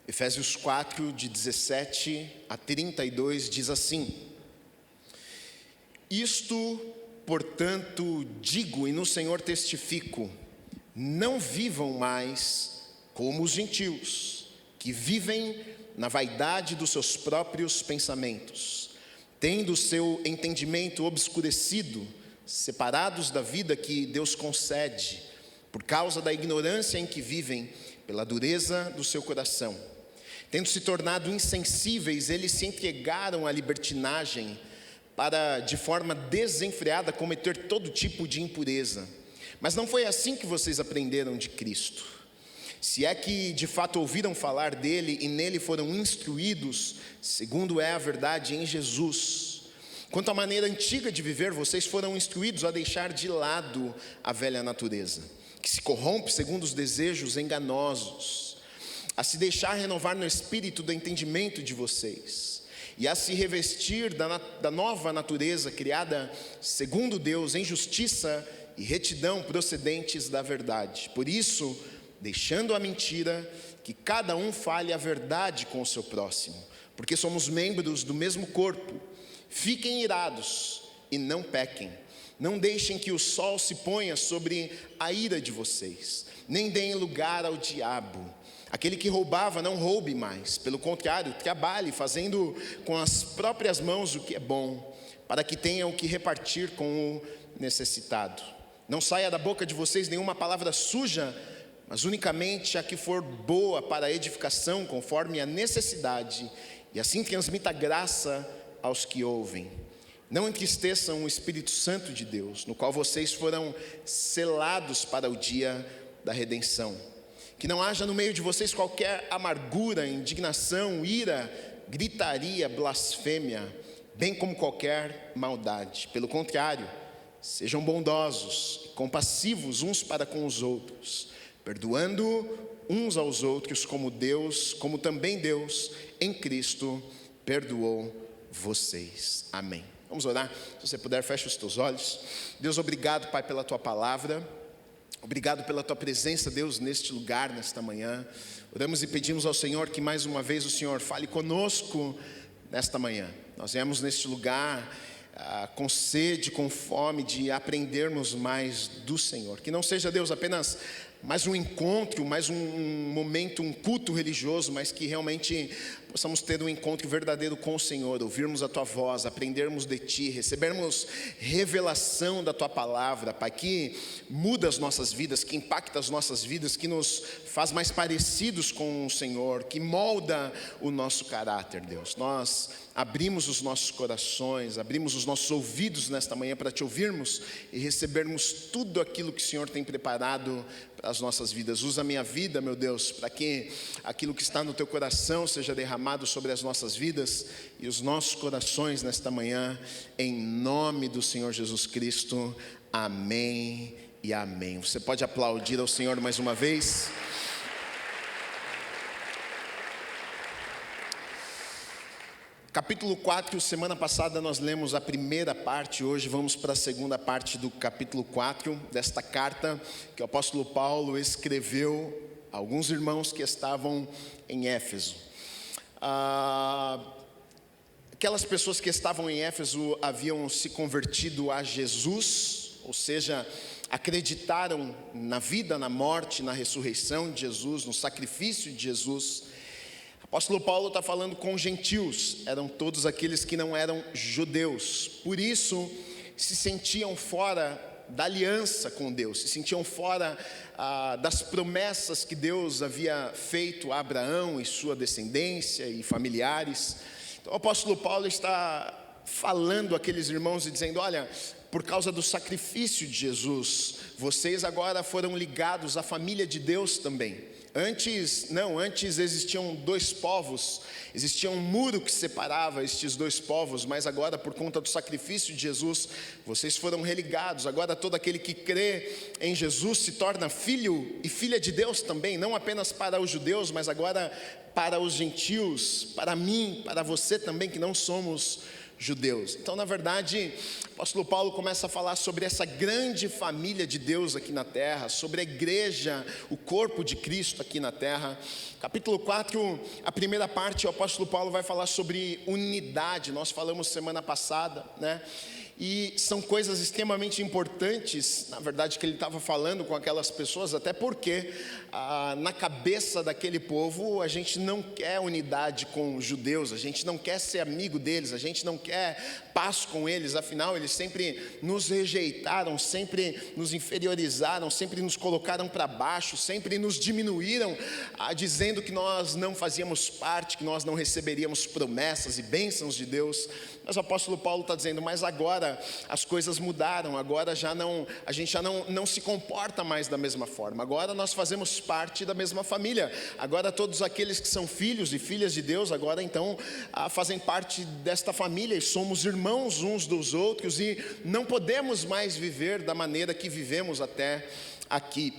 Efésios 4, de 17 a 32, diz assim: Isto, portanto, digo e no Senhor testifico, não vivam mais como os gentios, que vivem na vaidade dos seus próprios pensamentos, tendo o seu entendimento obscurecido, separados da vida que Deus concede, por causa da ignorância em que vivem, pela dureza do seu coração. Tendo se tornado insensíveis, eles se entregaram à libertinagem para, de forma desenfreada, cometer todo tipo de impureza. Mas não foi assim que vocês aprenderam de Cristo. Se é que de fato ouviram falar dele e nele foram instruídos, segundo é a verdade em Jesus. Quanto à maneira antiga de viver, vocês foram instruídos a deixar de lado a velha natureza, que se corrompe segundo os desejos enganosos, a se deixar renovar no espírito do entendimento de vocês, e a se revestir da nova natureza criada segundo Deus, em justiça e retidão procedentes da verdade. Por isso, deixando a mentira, que cada um fale a verdade com o seu próximo, porque somos membros do mesmo corpo. Fiquem irados e não pequem. Não deixem que o sol se ponha sobre a ira de vocês, nem deem lugar ao diabo. Aquele que roubava, não roube mais. Pelo contrário, trabalhe, fazendo com as próprias mãos o que é bom, para que tenham o que repartir com o necessitado. Não saia da boca de vocês nenhuma palavra suja, mas unicamente a que for boa para a edificação, conforme a necessidade, e assim transmita graça aos que ouvem. Não entristeçam o Espírito Santo de Deus, no qual vocês foram selados para o dia da redenção. Que não haja no meio de vocês qualquer amargura, indignação, ira, gritaria, blasfêmia, bem como qualquer maldade. Pelo contrário, sejam bondosos, compassivos uns para com os outros, perdoando uns aos outros como também Deus em Cristo perdoou vocês. Amém. Vamos orar? Se você puder, feche os teus olhos. Deus, obrigado, Pai, pela tua palavra. Obrigado pela tua presença, Deus, neste lugar, nesta manhã. Oramos e pedimos ao Senhor que mais uma vez o Senhor fale conosco nesta manhã. Nós viemos neste lugar com sede, com fome de aprendermos mais do Senhor. Que não seja, Deus, apenas mais um encontro, mais um momento, um culto religioso, mas que realmente possamos ter um encontro verdadeiro com o Senhor, ouvirmos a Tua voz, aprendermos de Ti, recebermos revelação da Tua palavra, Pai, que muda as nossas vidas, que impacta as nossas vidas, que nos faz mais parecidos com o Senhor, que molda o nosso caráter, Deus. Nós abrimos os nossos corações, abrimos os nossos ouvidos nesta manhã para Te ouvirmos e recebermos tudo aquilo que o Senhor tem preparado para as nossas vidas. Usa a minha vida, meu Deus, para que aquilo que está no Teu coração seja derramado sobre as nossas vidas e os nossos corações nesta manhã, em nome do Senhor Jesus Cristo. Amém e amém. Você pode aplaudir ao Senhor mais uma vez? Capítulo 4, semana passada nós lemos a primeira parte, hoje vamos para a segunda parte do capítulo 4, desta carta que o apóstolo Paulo escreveu a alguns irmãos que estavam em Éfeso. Aquelas pessoas que estavam em Éfeso haviam se convertido a Jesus, ou seja, acreditaram na vida, na morte, na ressurreição de Jesus, no sacrifício de Jesus. O apóstolo Paulo está falando com gentios, eram todos aqueles que não eram judeus, por isso se sentiam fora da aliança com Deus, se sentiam fora das promessas que Deus havia feito a Abraão e sua descendência e familiares. Então o apóstolo Paulo está falando àqueles irmãos e dizendo: olha, por causa do sacrifício de Jesus, vocês agora foram ligados à família de Deus também. Antes existiam dois povos, existia um muro que separava estes dois povos, mas agora, por conta do sacrifício de Jesus, vocês foram religados. Agora todo aquele que crê em Jesus se torna filho e filha de Deus também, não apenas para os judeus, mas agora para os gentios, para mim, para você também, que não somos judeus. Então, na verdade, o apóstolo Paulo começa a falar sobre essa grande família de Deus aqui na terra, sobre a igreja, o corpo de Cristo aqui na terra. Capítulo 4, a primeira parte, o apóstolo Paulo vai falar sobre unidade. Nós falamos semana passada, né? E são coisas extremamente importantes, na verdade, que ele estava falando com aquelas pessoas, até porque na cabeça daquele povo a gente não quer unidade com os judeus, a gente não quer ser amigo deles, a gente não quer paz com eles, afinal eles sempre nos rejeitaram, sempre nos inferiorizaram, sempre nos colocaram para baixo, sempre nos diminuíram, dizendo que nós não fazíamos parte, que nós não receberíamos promessas e bênçãos de Deus. Mas o apóstolo Paulo está dizendo, mas agora as coisas mudaram, agora a gente já não se comporta mais da mesma forma, agora nós fazemos parte da mesma família, agora todos aqueles que são filhos e filhas de Deus, agora então fazem parte desta família e somos irmãos uns dos outros e não podemos mais viver da maneira que vivemos até aqui.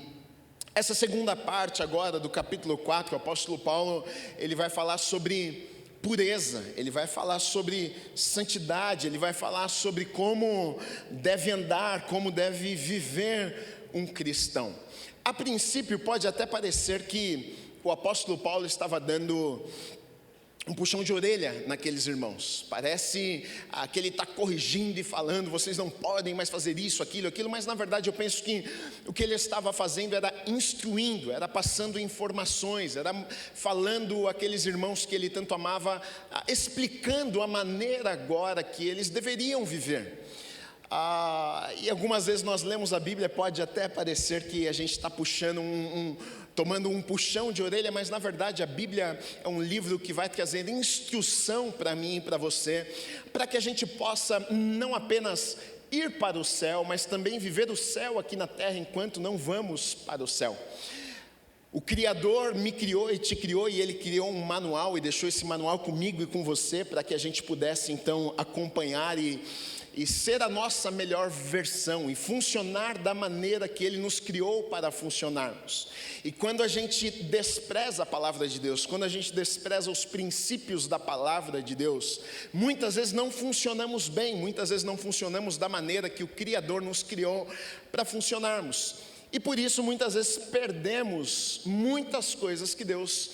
Essa segunda parte agora do capítulo 4, o apóstolo Paulo, ele vai falar sobre pureza, ele vai falar sobre santidade, ele vai falar sobre como deve andar, como deve viver um cristão. A princípio pode até parecer que o apóstolo Paulo estava dando um puxão de orelha naqueles irmãos, parece que ele está corrigindo e falando, vocês não podem mais fazer isso, aquilo, mas na verdade eu penso que o que ele estava fazendo era instruindo, era passando informações, era falando àqueles irmãos que ele tanto amava, explicando a maneira agora que eles deveriam viver. E algumas vezes nós lemos a Bíblia, pode até parecer que a gente está puxando tomando um puxão de orelha, mas na verdade a Bíblia é um livro que vai trazer instrução para mim e para você, para que a gente possa não apenas ir para o céu, mas também viver o céu aqui na terra enquanto não vamos para o céu. O Criador me criou e te criou, e Ele criou um manual e deixou esse manual comigo e com você, para que a gente pudesse então acompanhar e ser a nossa melhor versão e funcionar da maneira que Ele nos criou para funcionarmos. E quando a gente despreza a palavra de Deus, quando a gente despreza os princípios da palavra de Deus, muitas vezes não funcionamos bem, muitas vezes não funcionamos da maneira que o Criador nos criou para funcionarmos. E por isso muitas vezes perdemos muitas coisas que Deus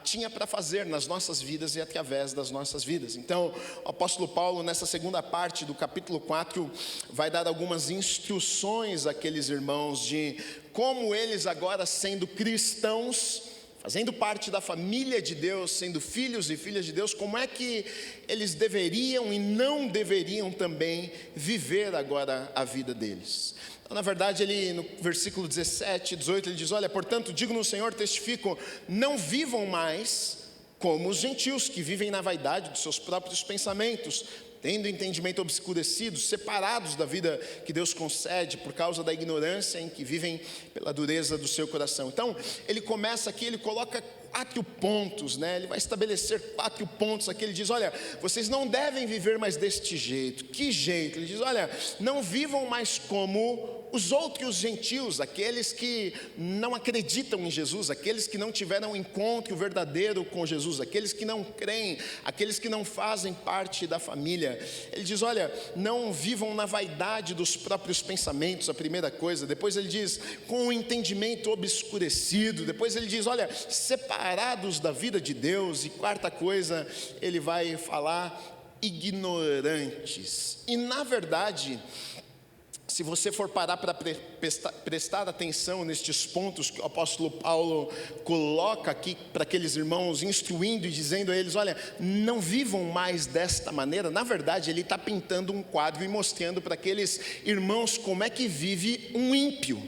tinha para fazer nas nossas vidas e através das nossas vidas. Então o apóstolo Paulo, nessa segunda parte do capítulo 4, vai dar algumas instruções àqueles irmãos de como eles agora, sendo cristãos, fazendo parte da família de Deus, sendo filhos e filhas de Deus, como é que eles deveriam e não deveriam também viver agora a vida deles. Então, na verdade, ele no versículo 17 e 18, ele diz, olha, portanto, digo no Senhor, testifico, não vivam mais como os gentios, que vivem na vaidade dos seus próprios pensamentos, tendo entendimento obscurecido, separados da vida que Deus concede por causa da ignorância em que vivem pela dureza do seu coração. Então, ele começa aqui, ele coloca 4 pontos, né? Ele vai estabelecer 4 pontos aqui, ele diz, olha, vocês não devem viver mais deste jeito. Que jeito? Ele diz, olha, não vivam mais como os outros gentios, aqueles que não acreditam em Jesus, aqueles que não tiveram um encontro verdadeiro com Jesus, aqueles que não creem, aqueles que não fazem parte da família. Ele diz, olha, não vivam na vaidade dos próprios pensamentos, a primeira coisa. Depois ele diz, com o entendimento obscurecido. Depois ele diz, olha, separados da vida de Deus. E quarta coisa, ele vai falar, ignorantes. E na verdade, se você for parar para prestar atenção nestes pontos que o apóstolo Paulo coloca aqui para aqueles irmãos, instruindo e dizendo a eles, olha, não vivam mais desta maneira. Na verdade, ele está pintando um quadro e mostrando para aqueles irmãos como é que vive um ímpio,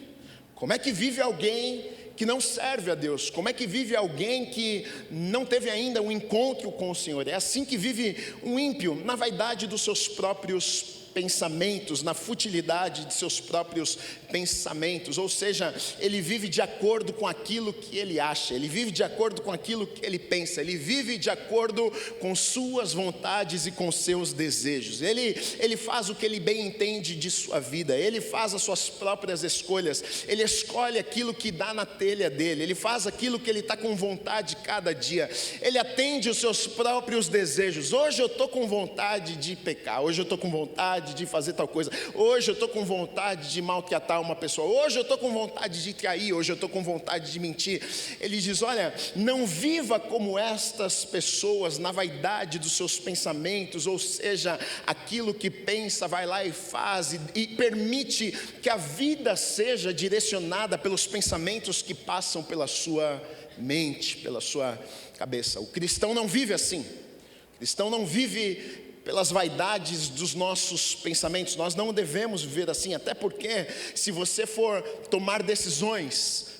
como é que vive alguém que não serve a Deus, como é que vive alguém que não teve ainda um encontro com o Senhor. É assim que vive um ímpio, na vaidade dos seus próprios pensamentos, na futilidade de seus próprios pensamentos, ou seja, ele vive de acordo com aquilo que ele acha, ele vive de acordo com aquilo que ele pensa, ele vive de acordo com suas vontades e com seus desejos, ele faz o que ele bem entende de sua vida, ele faz as suas próprias escolhas, ele escolhe aquilo que dá na telha dele, ele faz aquilo que ele está com vontade cada dia, ele atende os seus próprios desejos. Hoje eu estou com vontade de pecar, hoje eu estou com vontade de fazer tal coisa, hoje eu estou com vontade de maltratar uma pessoa, hoje eu estou com vontade de trair, hoje eu estou com vontade de mentir. Ele diz, olha, não viva como estas pessoas na vaidade dos seus pensamentos, ou seja, aquilo que pensa, vai lá e faz, e permite que a vida seja direcionada pelos pensamentos que passam pela sua mente, pela sua cabeça. O cristão não vive assim, o cristão não vive pelas vaidades dos nossos pensamentos. Nós não devemos viver assim, até porque se você for tomar decisões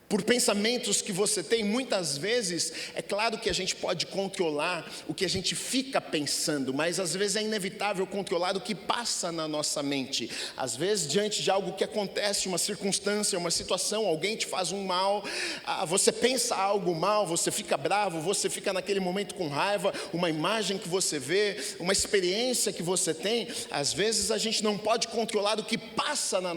por pensamentos que você tem, muitas vezes, é claro que a gente pode controlar o que a gente fica pensando, mas às vezes é inevitável controlar o que passa na nossa mente. Às vezes, diante de algo que acontece, uma circunstância, uma situação, alguém te faz um mal, você pensa algo mal, você fica bravo, você fica naquele momento com raiva, uma imagem que você vê, uma experiência que você tem. Às vezes a gente não pode controlar o que passa na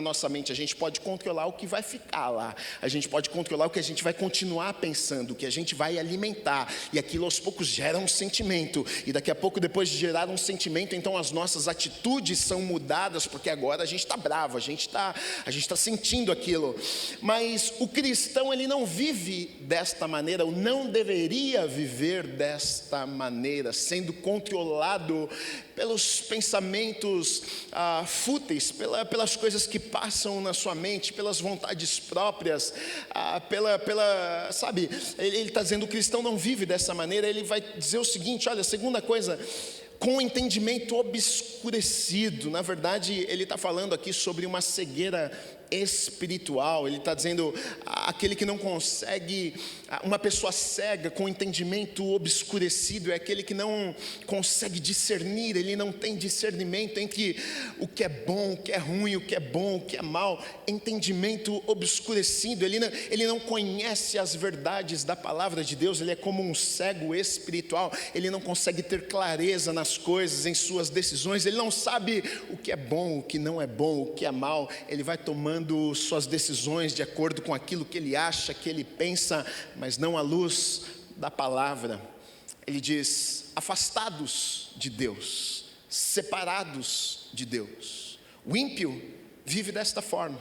nossa mente, a gente pode controlar o que vai ficar lá. A gente pode controlar o que a gente vai continuar pensando, o que a gente vai alimentar, e aquilo aos poucos gera um sentimento, e daqui a pouco, depois de gerar um sentimento, então as nossas atitudes são mudadas, porque agora a gente está bravo, a gente está sentindo aquilo. Mas o cristão, ele não vive desta maneira, ou não deveria viver desta maneira, sendo controlado pelos pensamentos fúteis, pelas coisas que passam na sua mente, pelas vontades próprias, sabe, ele está dizendo, o cristão não vive dessa maneira. Ele vai dizer o seguinte, olha, segunda coisa, com o entendimento obscurecido. Na verdade, ele está falando aqui sobre uma cegueira espiritual. Ele está dizendo, aquele que não consegue, uma pessoa cega com entendimento obscurecido, é aquele que não consegue discernir, ele não tem discernimento entre o que é bom, o que é ruim, o que é bom, o que é mal. Entendimento obscurecido, ele não conhece as verdades da palavra de Deus, ele é como um cego espiritual, ele não consegue ter clareza nas coisas, em suas decisões, ele não sabe o que é bom, o que não é bom, o que é mal. Ele vai tomando suas decisões de acordo com aquilo que ele acha, que ele pensa, mas não à luz da palavra. Ele diz, afastados de Deus, separados de Deus. O ímpio vive desta forma,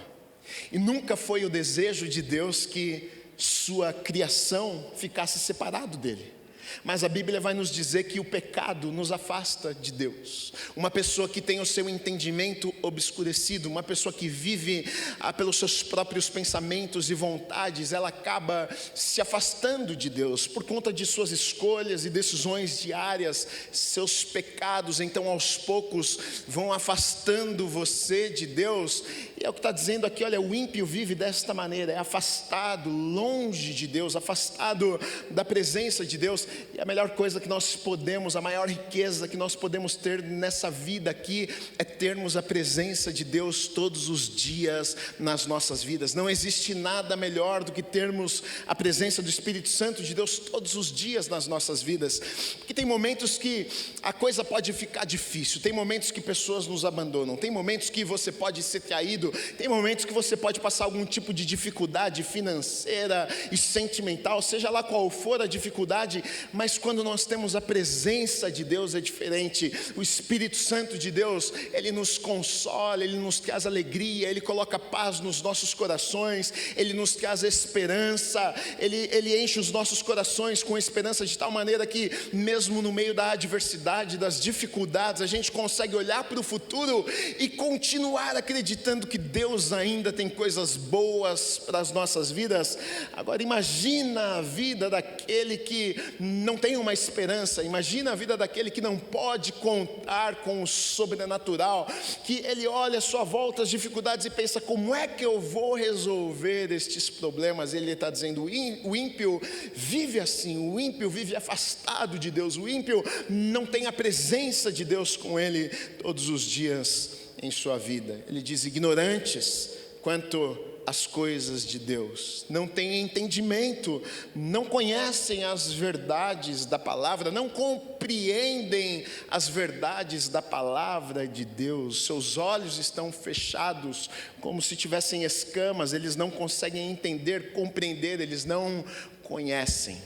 e nunca foi o desejo de Deus que sua criação ficasse separado dele. Mas a Bíblia vai nos dizer que o pecado nos afasta de Deus. Uma pessoa que tem o seu entendimento obscurecido, uma pessoa que vive pelos seus próprios pensamentos e vontades, ela acaba se afastando de Deus por conta de suas escolhas e decisões diárias. Seus pecados, então, aos poucos vão afastando você de Deus. E é o que está dizendo aqui, olha, o ímpio vive desta maneira, é afastado, longe de Deus, afastado da presença de Deus. E a melhor coisa que nós podemos, a maior riqueza que nós podemos ter nessa vida aqui, é termos a presença de Deus todos os dias nas nossas vidas. Não existe nada melhor do que termos a presença do Espírito Santo de Deus todos os dias nas nossas vidas. Porque tem momentos que a coisa pode ficar difícil, tem momentos que pessoas nos abandonam, tem momentos que você pode ser traído, tem momentos que você pode passar algum tipo de dificuldade financeira e sentimental, seja lá qual for a dificuldade. Mas quando nós temos a presença de Deus é diferente. O Espírito Santo de Deus, ele nos consola, ele nos traz alegria, ele coloca paz nos nossos corações, ele nos traz esperança, ele enche os nossos corações com esperança de tal maneira que mesmo no meio da adversidade, das dificuldades, a gente consegue olhar para o futuro e continuar acreditando que Deus ainda tem coisas boas para as nossas vidas. Agora imagina a vida daquele que não tem uma esperança. Imagina a vida daquele que não pode contar com o sobrenatural, que ele olha à sua volta as dificuldades e pensa: como é que eu vou resolver estes problemas? Ele está dizendo: o ímpio vive assim, o ímpio vive afastado de Deus, o ímpio não tem a presença de Deus com ele todos os dias em sua vida. Ele diz: ignorantes quanto às coisas de Deus, não têm entendimento, não conhecem as verdades da palavra, não compreendem as verdades da palavra de Deus. Seus olhos estão fechados como se tivessem escamas, eles não conseguem entender, compreender, eles não conhecem.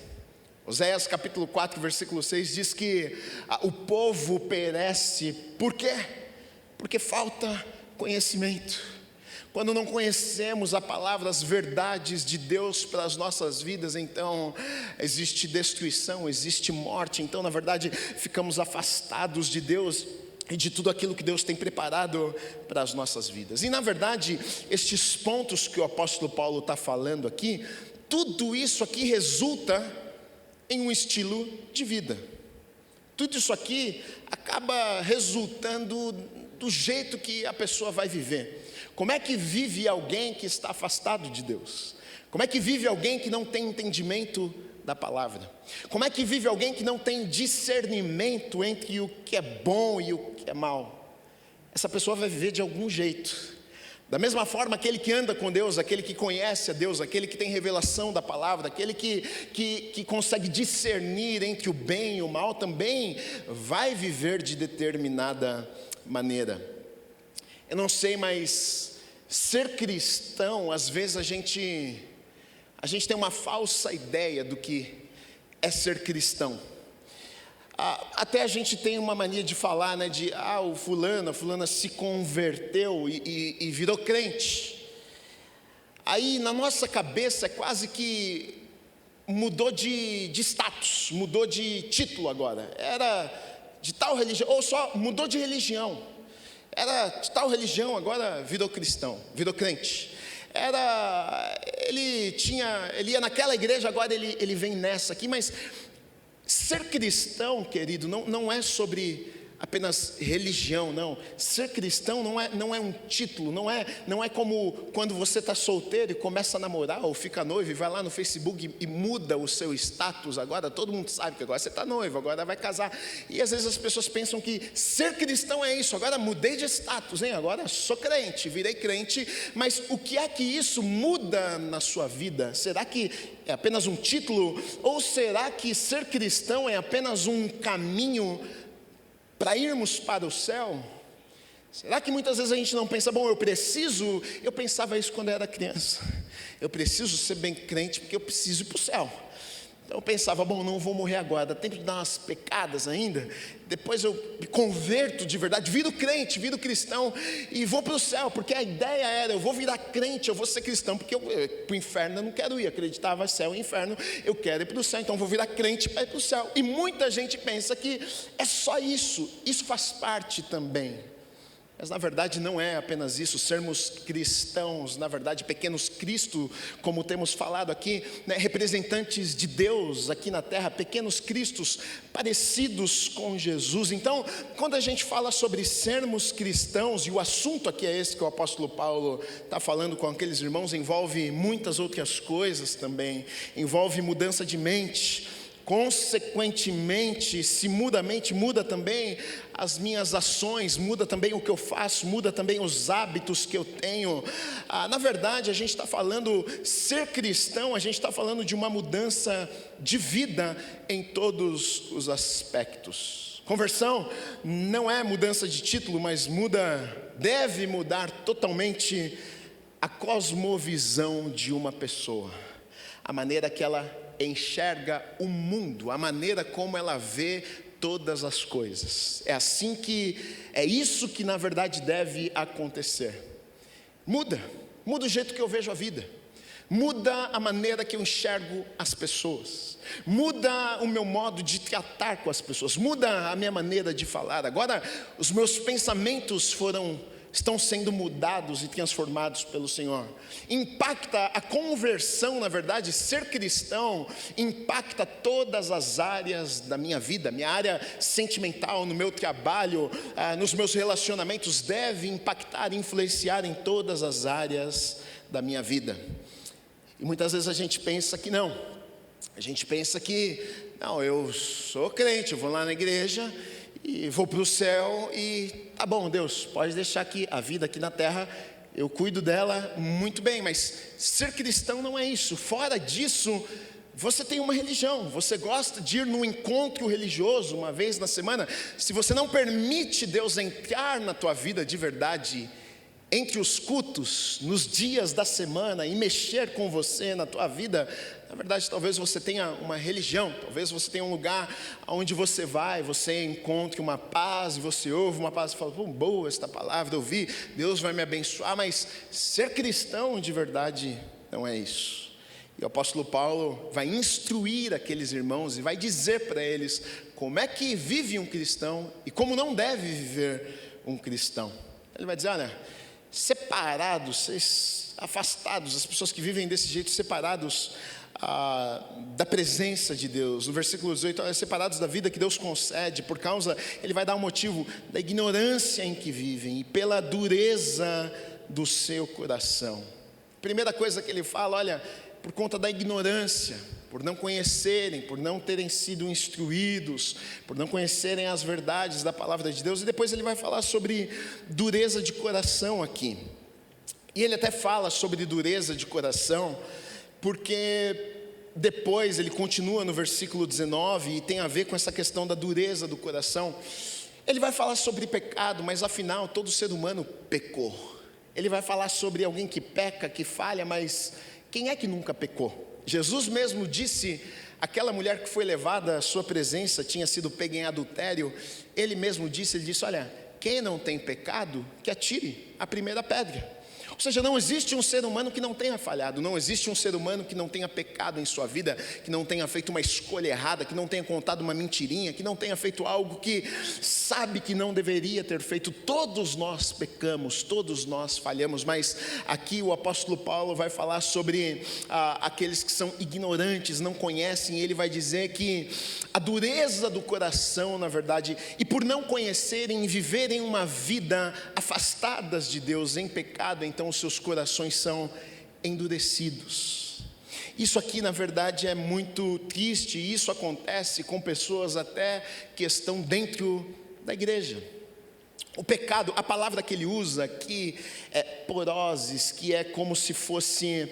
Oséias capítulo 4, versículo 6 diz que o povo perece. Por quê? Porque falta conhecimento. Quando não conhecemos a palavra, as verdades de Deus para as nossas vidas, então existe destruição, existe morte. Então, na verdade, ficamos afastados de Deus e de tudo aquilo que Deus tem preparado para as nossas vidas. E na verdade, estes pontos que o apóstolo Paulo está falando aqui, tudo isso aqui resulta em um estilo de vida. Tudo isso aqui acaba resultando do jeito que a pessoa vai viver. Como é que vive alguém que está afastado de Deus? Como é que vive alguém que não tem entendimento da palavra? Como é que vive alguém que não tem discernimento entre o que é bom e o que é mal? Essa pessoa vai viver de algum jeito. Da mesma forma, aquele que anda com Deus, aquele que conhece a Deus, aquele que tem revelação da palavra, aquele que consegue discernir entre o bem e o mal, também vai viver de determinada maneira. Eu não sei, mas ser cristão, às vezes a gente tem uma falsa ideia do que é ser cristão. Até a gente tem uma mania de falar, né, de o fulano, a fulana se converteu e virou crente. Aí na nossa cabeça é quase que mudou de status, mudou de título agora. Era de tal religião, ou só mudou de religião. Era de tal religião, agora virou cristão, virou crente. Ele ia naquela igreja, agora ele vem nessa aqui. Mas ser cristão, querido, não é sobre apenas religião, não. Ser cristão não é um título, não é como quando você está solteiro e começa a namorar ou fica noivo e vai lá no Facebook e muda o seu status. Agora todo mundo sabe que agora você está noivo, agora vai casar. E às vezes as pessoas pensam que ser cristão é isso. Agora mudei de status, hein? Agora sou crente, virei crente. Mas o que é que isso muda na sua vida? Será que é apenas um título? Ou será que ser cristão é apenas um caminho para irmos para o céu? Será que muitas vezes a gente não pensa: bom, eu pensava isso quando eu era criança, eu preciso ser bem crente porque eu preciso ir para o céu. Então eu pensava: bom, não vou morrer agora, dá tempo de dar umas pecadas ainda, depois eu me converto de verdade, viro crente, viro cristão e vou para o céu, porque a ideia era: eu vou virar crente, eu vou ser cristão, porque para o inferno eu não quero ir, acreditava céu e inferno, eu quero ir para o céu, então eu vou virar crente para ir para o céu. E muita gente pensa que é só isso faz parte também. Mas na verdade não é apenas isso. Sermos cristãos, na verdade pequenos Cristo, como temos falado aqui, né, representantes de Deus aqui na terra, pequenos Cristos parecidos com Jesus. Então, quando a gente fala sobre sermos cristãos, e o assunto aqui é esse que o apóstolo Paulo está falando com aqueles irmãos, envolve muitas outras coisas também, envolve mudança de mente. Consequentemente, se muda a mente, muda também as minhas ações, muda também o que eu faço, muda também os hábitos que eu tenho. Na verdade, a gente está falando, ser cristão, a gente está falando de uma mudança de vida em todos os aspectos. Conversão não é mudança de título, mas deve mudar totalmente a cosmovisão de uma pessoa, a maneira que ela enxerga o mundo, a maneira como ela vê todas as coisas. É isso que na verdade deve acontecer. Muda o jeito que eu vejo a vida, muda a maneira que eu enxergo as pessoas, muda o meu modo de tratar com as pessoas, muda a minha maneira de falar. Agora os meus pensamentos foram estão sendo mudados e transformados pelo Senhor. Impacta a conversão, na verdade, ser cristão impacta todas as áreas da minha vida. Minha área sentimental, no meu trabalho, nos meus relacionamentos, deve impactar, influenciar em todas as áreas da minha vida. E muitas vezes a gente pensa que não. A gente pensa que, não, eu sou crente, eu vou lá na igreja e vou para o céu e tá bom, Deus, pode deixar aqui a vida aqui na terra, eu cuido dela muito bem. Mas ser cristão não é isso. Fora disso, você tem uma religião, você gosta de ir num encontro religioso uma vez na semana. Se você não permite Deus entrar na tua vida de verdade, entre os cultos, nos dias da semana, e mexer com você na tua vida, na verdade, talvez você tenha uma religião, talvez você tenha um lugar onde você vai, você encontre uma paz, e você ouve uma paz e fala, boa esta palavra, eu ouvi, Deus vai me abençoar. Mas ser cristão de verdade não é isso. E o apóstolo Paulo vai instruir aqueles irmãos e vai dizer para eles como é que vive um cristão e como não deve viver um cristão. Ele vai dizer, olha, separados, afastados, as pessoas que vivem desse jeito, separados da presença de Deus. No versículo 18, separados da vida que Deus concede, por causa, ele vai dar um motivo da ignorância em que vivem e pela dureza do seu coração. Primeira coisa que ele fala, olha, por conta da ignorância, por não conhecerem, por não terem sido instruídos, por não conhecerem as verdades da palavra de Deus. E depois ele vai falar sobre dureza de coração aqui. E ele até fala sobre dureza de coração, porque depois ele continua no versículo 19, e tem a ver com essa questão da dureza do coração. Ele vai falar sobre pecado, mas afinal todo ser humano pecou. Ele vai falar sobre alguém que peca, que falha, mas quem é que nunca pecou? Jesus mesmo disse, aquela mulher que foi levada à sua presença, tinha sido pega em adultério. Ele mesmo disse, ele disse, olha, quem não tem pecado, que atire a primeira pedra. Ou seja, não existe um ser humano que não tenha falhado, não existe um ser humano que não tenha pecado em sua vida, que não tenha feito uma escolha errada, que não tenha contado uma mentirinha, que não tenha feito algo que sabe que não deveria ter feito. Todos nós pecamos, todos nós falhamos, mas aqui o apóstolo Paulo vai falar sobre aqueles que são ignorantes, não conhecem. Ele vai dizer que a dureza do coração, na verdade, e por não conhecerem e viverem uma vida afastadas de Deus em pecado, então os seus corações são endurecidos. Isso aqui, na verdade, é muito triste, e isso acontece com pessoas até que estão dentro da igreja. O pecado, a palavra que ele usa aqui é poroses, que é como se fosse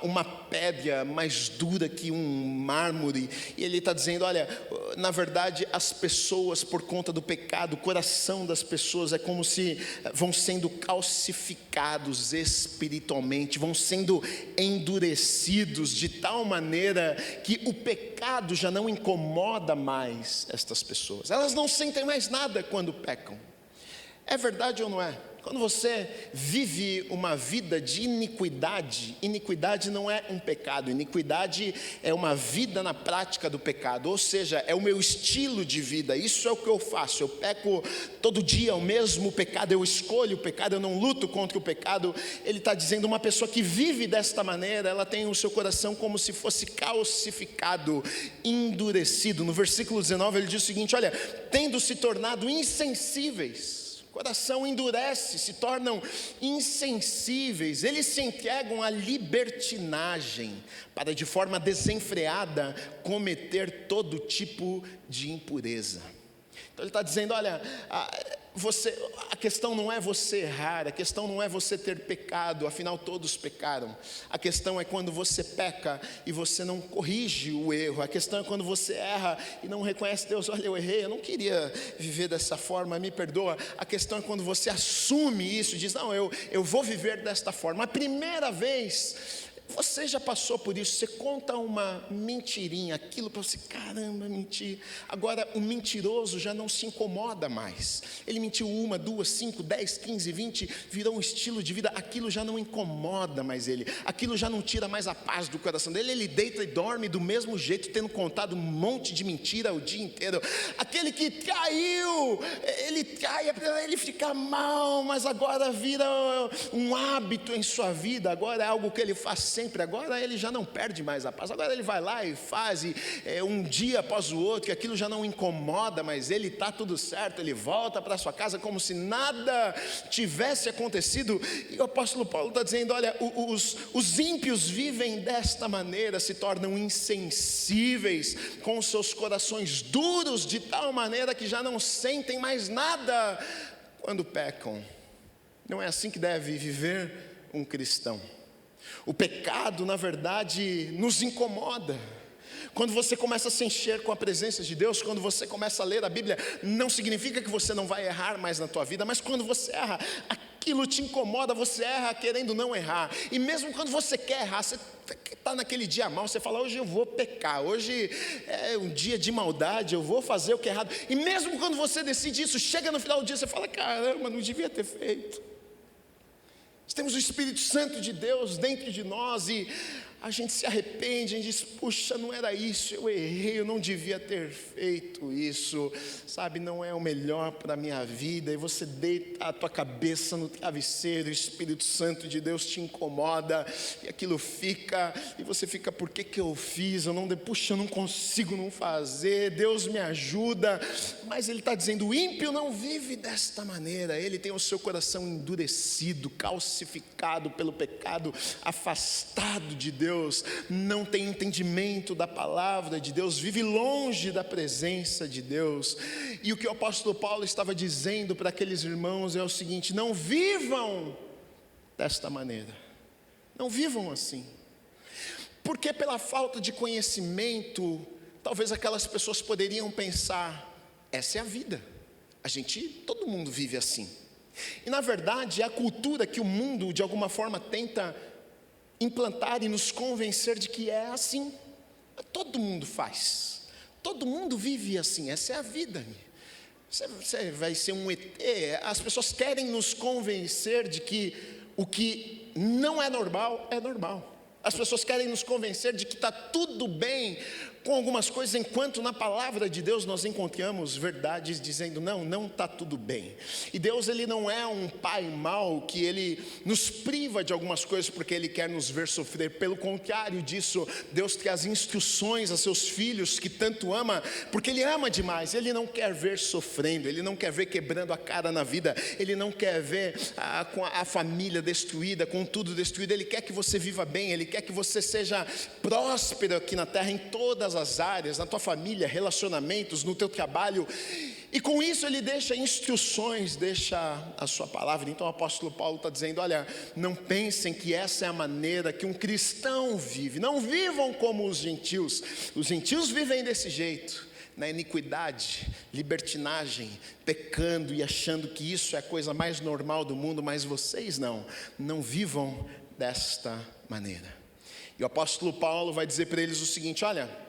uma pedra mais dura que um mármore. E ele está dizendo, olha, na verdade as pessoas, por conta do pecado, o coração das pessoas é como se vão sendo calcificados espiritualmente, vão sendo endurecidos de tal maneira que o pecado já não incomoda mais estas pessoas. Elas não sentem mais nada quando pecam. É verdade ou não é? Quando você vive uma vida de iniquidade, iniquidade não é um pecado, iniquidade é uma vida na prática do pecado, ou seja, é o meu estilo de vida, isso é o que eu faço, eu peco todo dia o mesmo pecado, eu escolho o pecado, eu não luto contra o pecado. Ele está dizendo, uma pessoa que vive desta maneira, ela tem o seu coração como se fosse calcificado, endurecido. No versículo 19 ele diz o seguinte, olha, tendo se tornado insensíveis, o coração endurece, se tornam insensíveis, eles se entregam à libertinagem, para de forma desenfreada cometer todo tipo de impureza. Então ele está dizendo, olha, a questão não é você errar, a questão não é você ter pecado, afinal todos pecaram. A questão é quando você peca e você não corrige o erro. A questão é quando você erra e não reconhece Deus, olha, eu errei, eu não queria viver dessa forma, me perdoa. A questão é quando você assume isso e diz, não, eu vou viver desta forma. A primeira vez Você já passou por isso? Você conta uma mentirinha, aquilo para você, caramba, mentir. Agora o mentiroso já não se incomoda mais. Ele mentiu 1, 2, 5, 10, 15, 20, virou um estilo de vida. Aquilo já não incomoda mais ele. Aquilo já não tira mais a paz do coração dele. Ele deita e dorme do mesmo jeito, tendo contado um monte de mentira o dia inteiro. Aquele que traiu, ele trai, ele fica mal, mas agora vira um hábito em sua vida. Agora é algo que ele faz sempre. Agora ele já não perde mais a paz. Agora ele vai lá e faz um dia após o outro, e aquilo já não incomoda mais ele, está tudo certo. Ele volta para sua casa como se nada tivesse acontecido. E o apóstolo Paulo está dizendo, olha, os ímpios vivem desta maneira, se tornam insensíveis, com seus corações duros, de tal maneira que já não sentem mais nada quando pecam. Não é assim que deve viver um cristão. O pecado, na verdade, nos incomoda. Quando você começa a se encher com a presença de Deus, quando você começa a ler a Bíblia, não significa que você não vai errar mais na tua vida, mas quando você erra, aquilo te incomoda, você erra querendo não errar. E mesmo quando você quer errar, você está naquele dia mal, você fala, hoje eu vou pecar, hoje é um dia de maldade, eu vou fazer o que é errado. E mesmo quando você decide isso, chega no final do dia, você fala, caramba, não devia ter feito. Nós temos o Espírito Santo de Deus dentro de nós e a gente se arrepende, a gente diz, puxa, não era isso, eu errei, eu não devia ter feito isso, sabe, não é o melhor para a minha vida. E você deita a tua cabeça no travesseiro, o Espírito Santo de Deus te incomoda, e aquilo fica, e você fica, por que eu fiz? Puxa, eu não consigo não fazer, Deus me ajuda. Mas ele está dizendo, o ímpio não vive desta maneira, ele tem o seu coração endurecido, calcificado pelo pecado, afastado de Deus, não tem entendimento da palavra de Deus, vive longe da presença de Deus. E o que o apóstolo Paulo estava dizendo para aqueles irmãos é o seguinte: não vivam desta maneira, não vivam assim, porque pela falta de conhecimento, talvez aquelas pessoas poderiam pensar, essa é a vida, todo mundo vive assim. E na verdade é a cultura que o mundo de alguma forma tenta implantar e nos convencer de que é assim. Todo mundo faz, todo mundo vive assim, essa é a vida. Você vai ser um ET. As pessoas querem nos convencer de que o que não é normal é normal. As pessoas querem nos convencer de que está tudo bem com algumas coisas, enquanto na palavra de Deus nós encontramos verdades dizendo, não está tudo bem. E Deus, ele não é um pai mau que ele nos priva de algumas coisas porque ele quer nos ver sofrer. Pelo contrário disso, Deus traz instruções a seus filhos que tanto ama, porque ele ama demais. Ele não quer ver sofrendo, ele não quer ver quebrando a cara na vida, ele não quer ver com a família destruída, com tudo destruído. Ele quer que você viva bem, ele quer que você seja próspero aqui na terra, em todas as áreas, na tua família, relacionamentos, no teu trabalho. E com isso ele deixa instruções, deixa a sua palavra. Então o apóstolo Paulo está dizendo, olha, não pensem que essa é a maneira que um cristão vive. Não vivam como os gentios. Os gentios vivem desse jeito, na iniquidade, libertinagem, pecando e achando que isso é a coisa mais normal do mundo. Mas vocês não vivam desta maneira. E o apóstolo Paulo vai dizer para eles o seguinte, olha,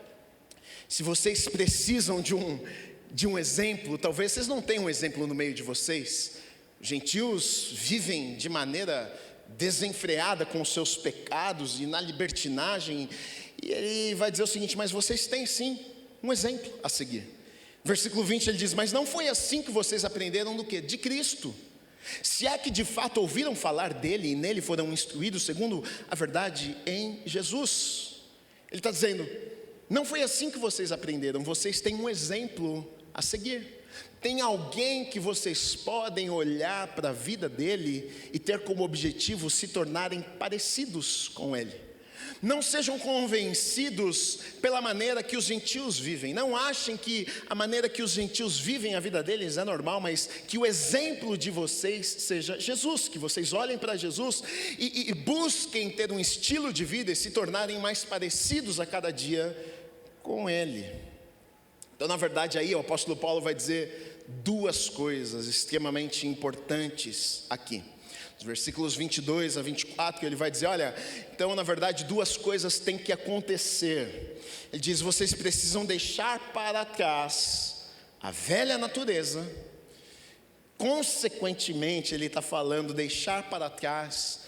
se vocês precisam de um exemplo, talvez vocês não tenham um exemplo no meio de vocês. Gentios vivem de maneira desenfreada com os seus pecados e na libertinagem. E ele vai dizer o seguinte, mas vocês têm sim um exemplo a seguir. Versículo 20 ele diz, mas não foi assim que vocês aprenderam do quê? De Cristo. Se é que de fato ouviram falar dele e nele foram instruídos segundo a verdade em Jesus. Ele está dizendo, não foi assim que vocês aprenderam, vocês têm um exemplo a seguir. Tem alguém que vocês podem olhar para a vida dele e ter como objetivo se tornarem parecidos com ele. Não sejam convencidos pela maneira que os gentios vivem. Não achem que a maneira que os gentios vivem a vida deles é normal, mas que o exemplo de vocês seja Jesus. Que vocês olhem para Jesus e busquem ter um estilo de vida e se tornarem mais parecidos a cada dia com Ele. Então, na verdade, aí o apóstolo Paulo vai dizer duas coisas extremamente importantes aqui. Nos versículos 22 a 24, ele vai dizer, olha, então na verdade duas coisas têm que acontecer. Ele diz, vocês precisam deixar para trás a velha natureza. Consequentemente, ele está falando deixar para trás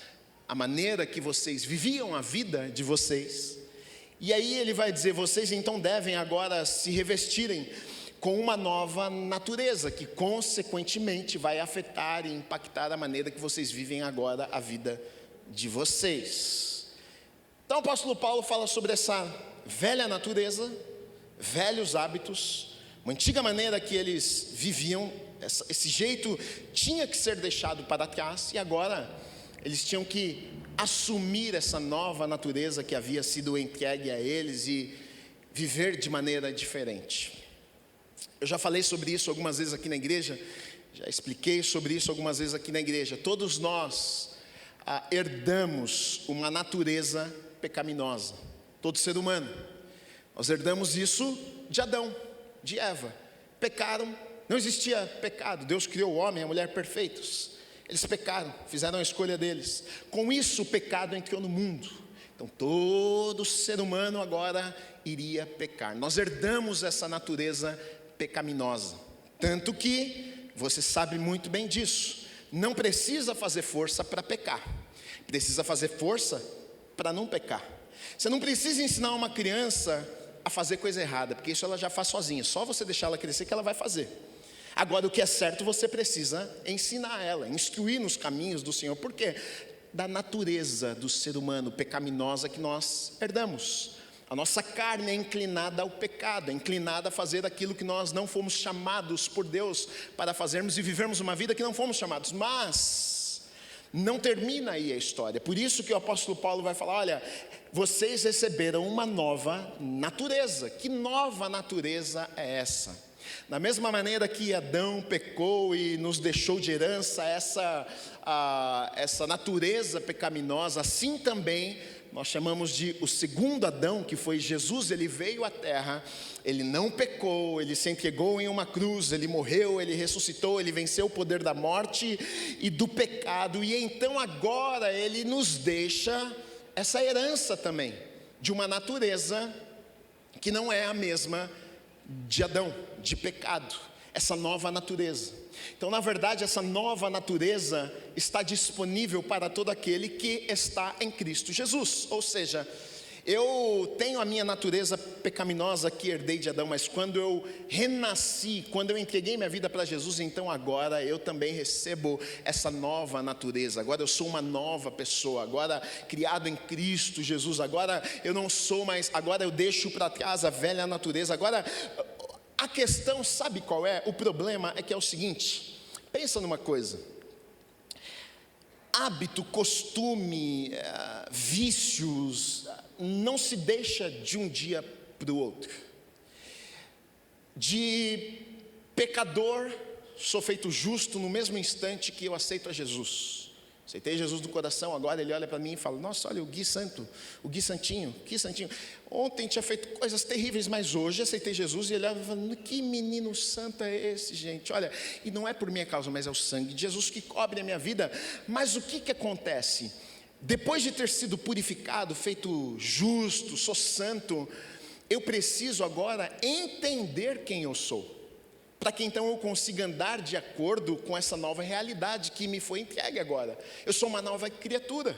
a maneira que vocês viviam a vida de vocês. E aí ele vai dizer, vocês então devem agora se revestirem com uma nova natureza, que consequentemente vai afetar e impactar a maneira que vocês vivem agora a vida de vocês. Então o apóstolo Paulo fala sobre essa velha natureza, velhos hábitos, uma antiga maneira que eles viviam, esse jeito tinha que ser deixado para trás, e agora eles tinham que assumir essa nova natureza que havia sido entregue a eles e viver de maneira diferente. Eu já falei sobre isso algumas vezes aqui na igreja, já expliquei sobre isso algumas vezes aqui na igreja. Todos nós herdamos uma natureza pecaminosa, todo ser humano. Nós herdamos isso de Adão, de Eva. Pecaram, não existia pecado, Deus criou o homem e a mulher perfeitos. Eles pecaram, fizeram a escolha deles. Com isso o pecado entrou no mundo. Então todo ser humano agora iria pecar. Nós herdamos essa natureza pecaminosa, tanto que você sabe muito bem disso. Não precisa fazer força para pecar, precisa fazer força para não pecar. Você não precisa ensinar uma criança a fazer coisa errada, porque isso ela já faz sozinha, só você deixar ela crescer que ela vai fazer. Agora o que é certo você precisa ensinar ela, instruir nos caminhos do Senhor. Por quê? Da natureza do ser humano pecaminosa que nós herdamos. A nossa carne é inclinada ao pecado, é inclinada a fazer aquilo que nós não fomos chamados por Deus para fazermos e vivermos uma vida que não fomos chamados. Mas não termina aí a história. Por isso que o apóstolo Paulo vai falar, olha, vocês receberam uma nova natureza. Que nova natureza é essa? Da mesma maneira que Adão pecou e nos deixou de herança essa natureza pecaminosa, assim também nós chamamos de o segundo Adão, que foi Jesus. Ele veio à terra, ele não pecou, ele se entregou em uma cruz, ele morreu, ele ressuscitou, ele venceu o poder da morte e do pecado, e então agora ele nos deixa essa herança também, de uma natureza que não é a mesma de Adão, de pecado, essa nova natureza. Então, na verdade, essa nova natureza está disponível para todo aquele que está em Cristo Jesus. Ou seja, eu tenho a minha natureza pecaminosa que herdei de Adão, mas quando eu renasci, quando eu entreguei minha vida para Jesus, então agora eu também recebo essa nova natureza. Agora eu sou uma nova pessoa, agora criado em Cristo Jesus. Agora eu não sou mais, agora eu deixo para trás a velha natureza. Agora a questão, sabe qual é? O problema é que é o seguinte, pensa numa coisa. Hábito, costume, vícios, não se deixa de um dia para o outro. De pecador, sou feito justo no mesmo instante que eu aceito a Jesus. Aceitei Jesus no coração, agora ele olha para mim e fala, nossa, olha o Gui Santo, o Gui Santinho, que Santinho. Ontem tinha feito coisas terríveis, mas hoje aceitei Jesus. E ele olha e fala, que menino santo é esse, gente? Olha, e não é por minha causa, mas é o sangue de Jesus que cobre a minha vida. Mas o que acontece? Depois de ter sido purificado, feito justo, sou santo, eu preciso agora entender quem eu sou, para que então eu consiga andar de acordo com essa nova realidade que me foi entregue agora. Eu sou uma nova criatura,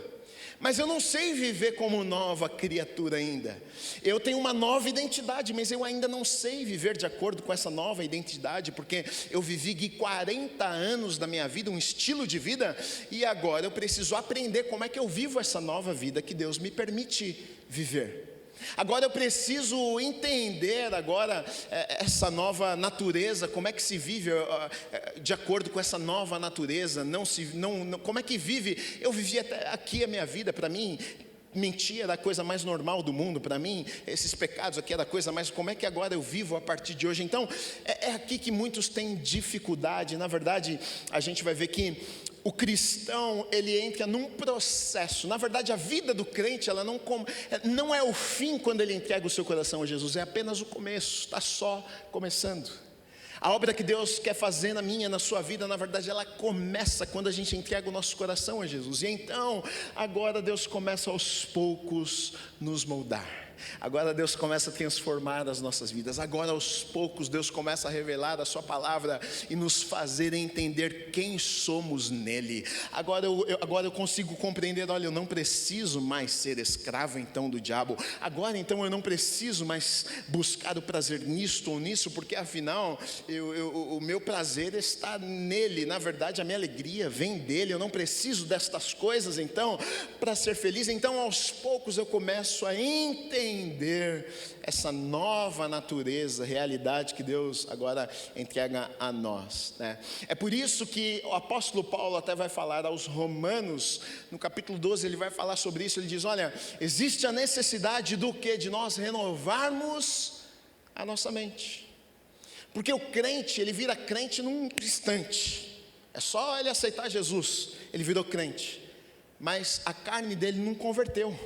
mas eu não sei viver como nova criatura ainda. Eu tenho uma nova identidade, mas eu ainda não sei viver de acordo com essa nova identidade, porque eu vivi 40 anos da minha vida, um estilo de vida, e agora eu preciso aprender como é que eu vivo essa nova vida que Deus me permite viver. Agora eu preciso entender agora essa nova natureza, como é que se vive de acordo com essa nova natureza, como é que vive. Eu vivi até aqui a minha vida, para mim, mentir era a coisa mais normal do mundo, para mim, esses pecados aqui era a coisa mais, como é que agora eu vivo a partir de hoje? Então, é aqui que muitos têm dificuldade. Na verdade, a gente vai ver que o cristão, ele entra num processo. Na verdade, a vida do crente, ela não é o fim quando ele entrega o seu coração a Jesus, é apenas o começo, está só começando. A obra que Deus quer fazer na minha, na sua vida, na verdade, ela começa quando a gente entrega o nosso coração a Jesus. E então, agora Deus começa aos poucos nos moldar. Agora Deus começa a transformar as nossas vidas. Agora aos poucos Deus começa a revelar a sua palavra e nos fazer entender quem somos nele. Agora eu consigo compreender, olha, eu não preciso mais ser escravo então do diabo. Agora então eu não preciso mais buscar o prazer nisto ou nisso, porque afinal o meu prazer está nele. Na verdade a minha alegria vem dele. Eu não preciso destas coisas então para ser feliz. Então aos poucos eu começo a entender essa nova natureza, realidade que Deus agora entrega a nós, né? É por isso que o apóstolo Paulo até vai falar aos Romanos, no capítulo 12, ele vai falar sobre isso. Ele diz, olha, existe a necessidade do quê? De nós renovarmos a nossa mente. Porque o crente, ele vira crente num instante. É só ele aceitar Jesus, ele virou crente. Mas a carne dele não converteu.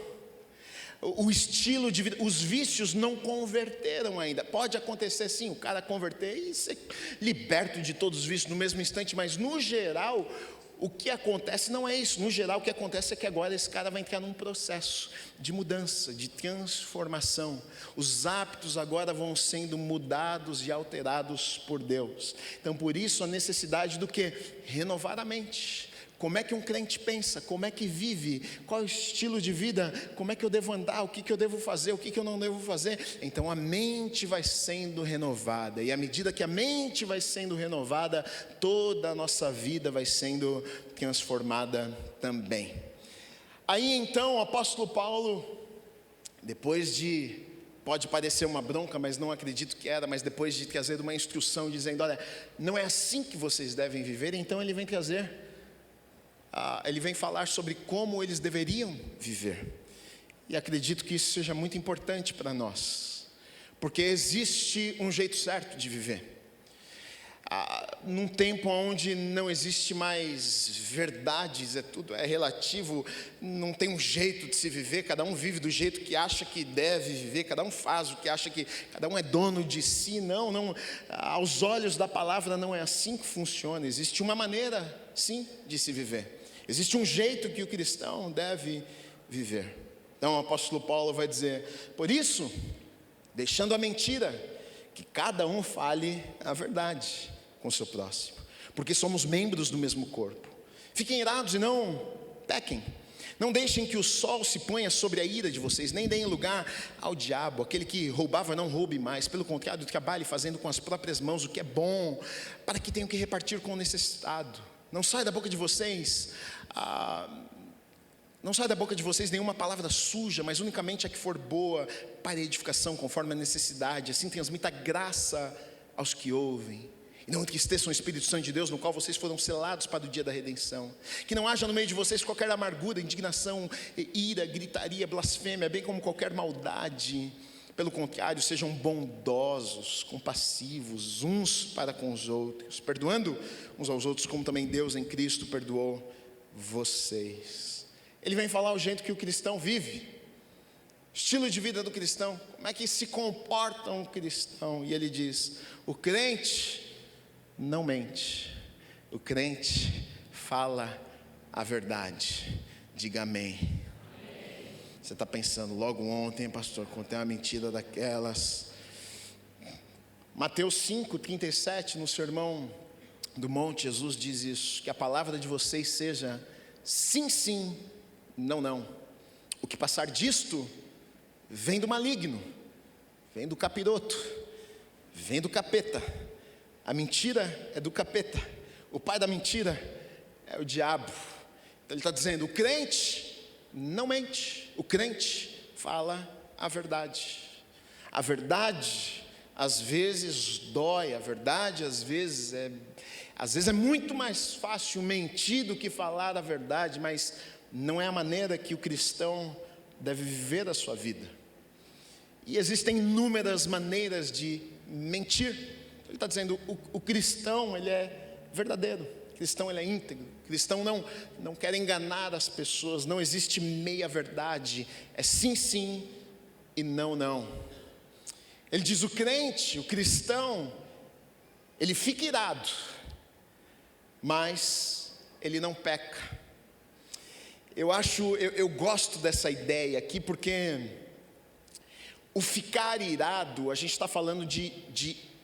O estilo de vida, os vícios não converteram ainda. Pode acontecer sim, o cara converter e ser liberto de todos os vícios no mesmo instante, mas no geral, o que acontece não é isso. No geral, o que acontece é que agora esse cara vai entrar num processo de mudança, de transformação. Os hábitos agora vão sendo mudados e alterados por Deus. Então, por isso, a necessidade do quê? Renovar a mente. Como é que um crente pensa? Como é que vive? Qual é o estilo de vida? Como é que eu devo andar? O que eu devo fazer? O que eu não devo fazer? Então a mente vai sendo renovada. E à medida que a mente vai sendo renovada, toda a nossa vida vai sendo transformada também. Aí então o apóstolo Paulo, depois de, pode parecer uma bronca, mas não acredito que era, mas depois de trazer uma instrução dizendo, olha, não é assim que vocês devem viver, então ele vem trazer... ele vem falar sobre como eles deveriam viver. E acredito que isso seja muito importante para nós, porque existe um jeito certo de viver. Num tempo onde não existe mais verdades, tudo é relativo, não tem um jeito de se viver, cada um vive do jeito que acha que deve viver, cada um faz o que acha que, cada um é dono de si. Não, aos olhos da palavra não é assim que funciona. Existe uma maneira, sim, de se viver. Existe um jeito que o cristão deve viver. Então o apóstolo Paulo vai dizer, por isso, deixando a mentira, que cada um fale a verdade com o seu próximo, porque somos membros do mesmo corpo. Fiquem irados e não pequem. Não deixem que o sol se ponha sobre a ira de vocês, nem deem lugar ao diabo. Aquele que roubava não roube mais, pelo contrário, trabalhe fazendo com as próprias mãos o que é bom, para que tenham que repartir com o necessitado. Não sai da boca de vocês nenhuma palavra suja, mas unicamente a que for boa para edificação, conforme a necessidade. Assim transmita graça aos que ouvem. E não entristeçam o Espírito Santo de Deus, no qual vocês foram selados para o dia da redenção. Que não haja no meio de vocês qualquer amargura, indignação, ira, gritaria, blasfêmia, bem como qualquer maldade. Pelo contrário, sejam bondosos, compassivos, uns para com os outros, perdoando uns aos outros, como também Deus em Cristo perdoou vocês. Ele vem falar o jeito que o cristão vive, estilo de vida do cristão, como é que se comporta um cristão. E ele diz, o crente não mente, o crente fala a verdade. Diga amém. Você está pensando, logo ontem, pastor, contei uma mentira daquelas. Mateus 5:37, no Sermão do Monte, Jesus diz isso, que a palavra de vocês seja sim, sim, não, não. O que passar disto vem do maligno, vem do capiroto, vem do capeta. A mentira é do capeta, o pai da mentira é o diabo. Então ele está dizendo, o crente não mente, o crente fala a verdade. A verdade às vezes dói, a verdade às vezes é muito mais fácil mentir do que falar a verdade, mas não é a maneira que o cristão deve viver a sua vida. E existem inúmeras maneiras de mentir. Ele está dizendo, o cristão, ele é verdadeiro, o cristão, ele é íntegro, o cristão não quer enganar as pessoas, não existe meia verdade, é sim, sim e não, não. Ele diz, o crente, o cristão, ele fica irado, mas ele não peca. Eu gosto dessa ideia aqui, porque o ficar irado, a gente está falando de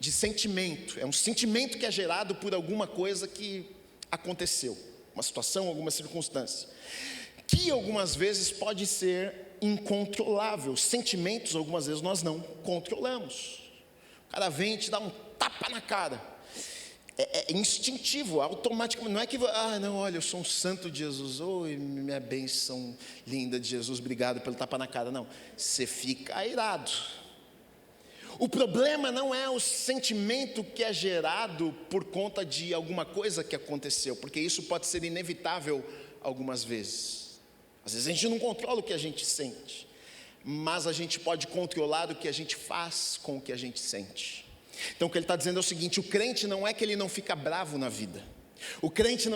sentimento, é um sentimento que é gerado por alguma coisa que aconteceu, uma situação, alguma circunstância, que algumas vezes pode ser incontrolável. Sentimentos, algumas vezes nós não controlamos. O cara vem e te dá um tapa na cara. É instintivo, automaticamente. Não é que, não, olha, eu sou um santo de Jesus, oi, minha bênção linda de Jesus, obrigado pelo tapa na cara. Não, você fica irado. O problema não é o sentimento que é gerado por conta de alguma coisa que aconteceu, porque isso pode ser inevitável algumas vezes. Às vezes a gente não controla o que a gente sente, mas a gente pode controlar o que a gente faz com o que a gente sente. Então o que ele está dizendo é o seguinte: o crente não é que ele não fica bravo na vida, o crente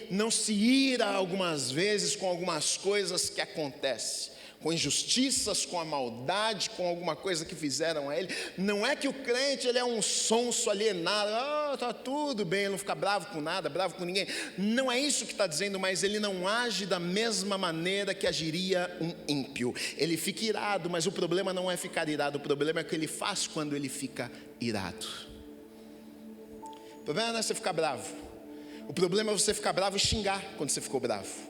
não se ira algumas vezes com algumas coisas que acontecem, com injustiças, com a maldade, com alguma coisa que fizeram a ele. Não é que o crente ele é um sonso alienado, está tudo bem, ele não fica bravo com nada, bravo com ninguém. Não é isso que está dizendo, mas ele não age da mesma maneira que agiria um ímpio. Ele fica irado, mas o problema não é ficar irado, o problema é o que ele faz quando ele fica irado. O problema não é você ficar bravo, o problema é você ficar bravo e xingar quando você ficou bravo.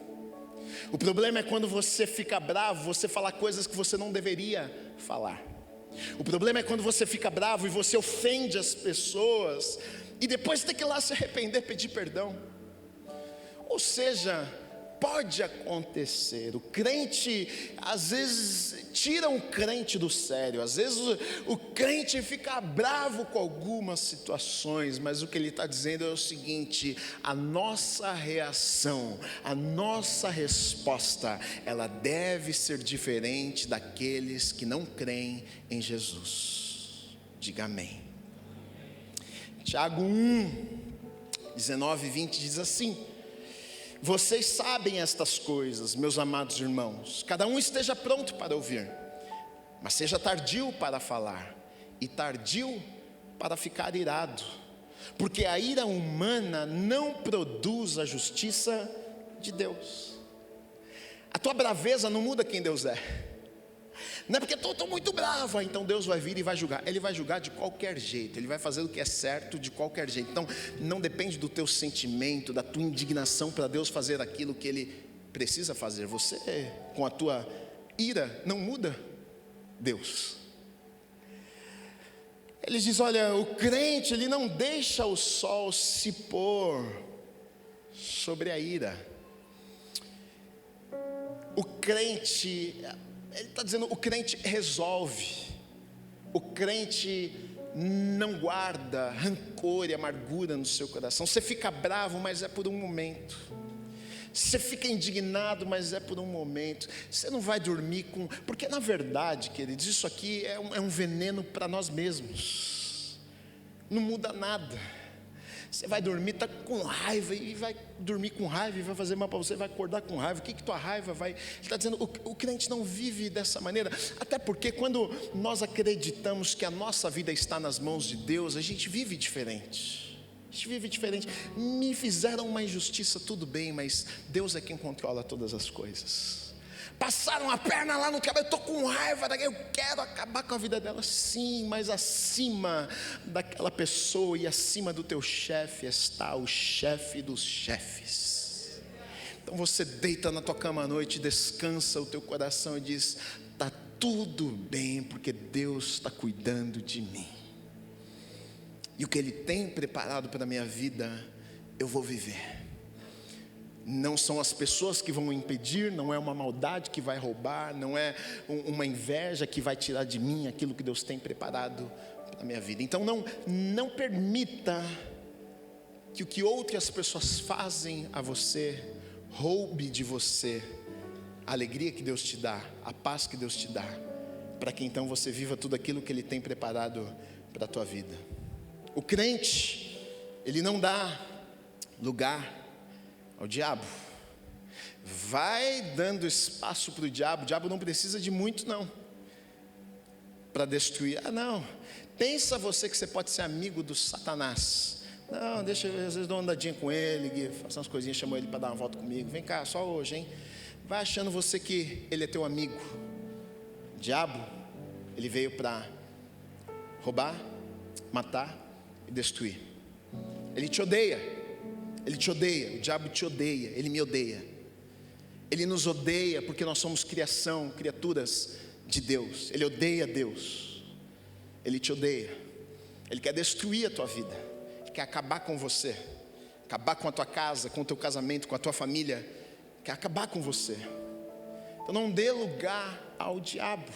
O problema é quando você fica bravo, você fala coisas que você não deveria falar. O problema é quando você fica bravo e você ofende as pessoas, e depois tem que ir lá se arrepender, pedir perdão. Ou seja, pode acontecer. O crente, às vezes, tira um crente do sério. Às vezes o crente fica bravo com algumas situações, mas o que ele está dizendo é o seguinte: a nossa reação, a nossa resposta, ela deve ser diferente daqueles que não creem em Jesus. Diga amém. Tiago 1:19-20 diz assim: vocês sabem estas coisas, meus amados irmãos. Cada um esteja pronto para ouvir, mas seja tardio para falar e tardio para ficar irado, porque a ira humana não produz a justiça de Deus. A tua braveza não muda quem Deus é. Não é porque eu estou muito bravo, então Deus vai vir e vai julgar. Ele vai julgar de qualquer jeito, Ele vai fazer o que é certo de qualquer jeito. Então não depende do teu sentimento, da tua indignação para Deus fazer aquilo que Ele precisa fazer. Você, com a tua ira, não muda Deus. Ele diz, olha, o crente, ele não deixa o sol se pôr sobre a ira. O crente, ele está dizendo, o crente resolve. O crente não guarda rancor e amargura no seu coração. Você fica bravo, mas é por um momento. Você fica indignado, mas é por um momento. Você não vai dormir com... Porque na verdade, queridos, isso aqui é um veneno para nós mesmos. Não muda nada. Você vai dormir, está com raiva, e vai dormir com raiva, e vai fazer mal para você, vai acordar com raiva. O que tua raiva vai... Ele está dizendo, o crente não vive dessa maneira. Até porque quando nós acreditamos que a nossa vida está nas mãos de Deus, a gente vive diferente. A gente vive diferente. Me fizeram uma injustiça, tudo bem, mas Deus é quem controla todas as coisas. Passaram a perna lá no cabelo, eu estou com raiva, eu quero acabar com a vida dela. Sim, mas acima daquela pessoa e acima do teu chefe está o chefe dos chefes. Então você deita na tua cama à noite, descansa o teu coração e diz, está tudo bem, porque Deus está cuidando de mim. E o que Ele tem preparado para a minha vida, eu vou viver. Não são as pessoas que vão impedir, não é uma maldade que vai roubar, não é uma inveja que vai tirar de mim aquilo que Deus tem preparado para a minha vida. Então não permita que o que outras pessoas fazem a você, roube de você a alegria que Deus te dá, a paz que Deus te dá, para que então você viva tudo aquilo que Ele tem preparado para a tua vida. O crente, ele não dá lugar ao diabo. Vai dando espaço para o diabo não precisa de muito não, para destruir. Não, pensa você que você pode ser amigo do Satanás, Não, deixa eu, às vezes dou uma andadinha com ele, faço umas coisinhas, chamo ele para dar uma volta comigo. Vem cá, só hoje, hein? Vai achando você que ele é teu amigo. O diabo, ele veio para roubar, matar e destruir. Ele te odeia, o diabo te odeia, ele me odeia. Ele nos odeia porque nós somos criaturas de Deus. Ele odeia Deus, ele te odeia, ele quer destruir a tua vida, ele quer acabar com você, acabar com a tua casa, com o teu casamento, com a tua família, quer acabar com você. Então não dê lugar ao diabo,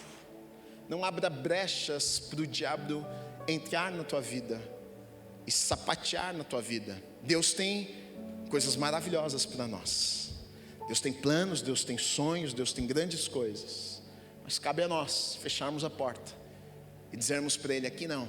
não abra brechas para o diabo entrar na tua vida e sapatear na tua vida. Deus tem coisas maravilhosas para nós, Deus tem planos, Deus tem sonhos, Deus tem grandes coisas, mas cabe a nós fecharmos a porta e dizermos para Ele: aqui não,